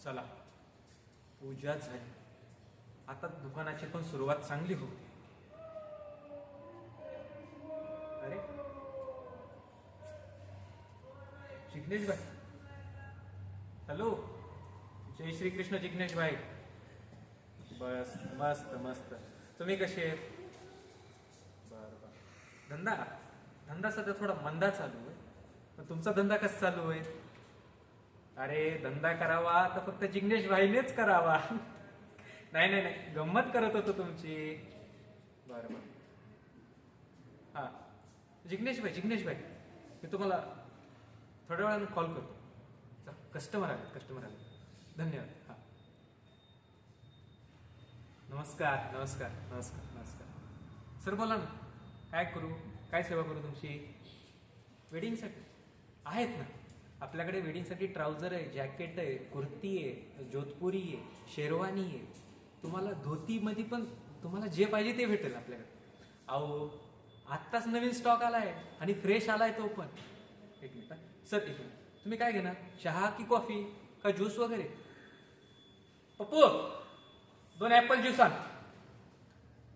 चला, पूजा झाली. आता दुकानाची पण सुरुवात चांगली होती. अरे जिग्नेश भाई, हॅलो. जय श्री कृष्ण जिग्नेश भाई. बस मस्त मस्त. तुम्ही कसे आहेत? बरं बरं. धंदा धंदा सध्या थोडा मंदा चालू आहे. पण तुमचा धंदा कसा चालू आहे? अरे धंदा करावा तर फक्त जिग्नेश भाईनेच करावा. नाही नाही नाही, गंमत करत होतो तुमची. बरं बरं. हा, जिग्नेश भाई मी तुम्हाला थोड्या वेळाने कॉल करतो. कस्टमर आले. धन्यवाद. हा, नमस्कार. सर बोला ना, काय करू, काय सेवा करू तुमची? वेडिंगसाठी आहेत ना आपल्याकडे. वेडिंगसाठी ट्राउझर आहे, जॅकेट आहे, कुर्ती आहे, जोधपुरी आहे, शेरवानी आहे. तुम्हाला धोतीमध्ये पण तुम्हाला जे पाहिजे ते भेटेल आपल्याकडे. अहो आत्ताच नवीन स्टॉक आलाय आणि फ्रेश आलाय तो पण. एक मिनिट सर, एक मिनिट. तुम्ही काय घेणार, चहा की कॉफी का ज्यूस वगैरे? पप्पू 2 ऍपल ज्यूस आण.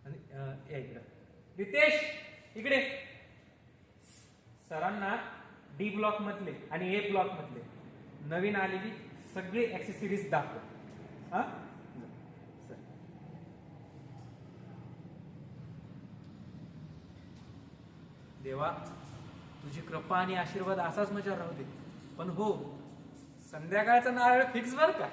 आणि इकडे रितेश, इकडे. सरांना डी ब्लॉक मधले आणि ए ब्लॉक मधले नवीन आलेली सगळी ऍक्सेसरीज दाखव. हा सर. देवा तुझी कृपा आणि आशीर्वाद असाच मजा राहू दे. पण हो, संध्याकाळचा नारळ फिक्स बर का.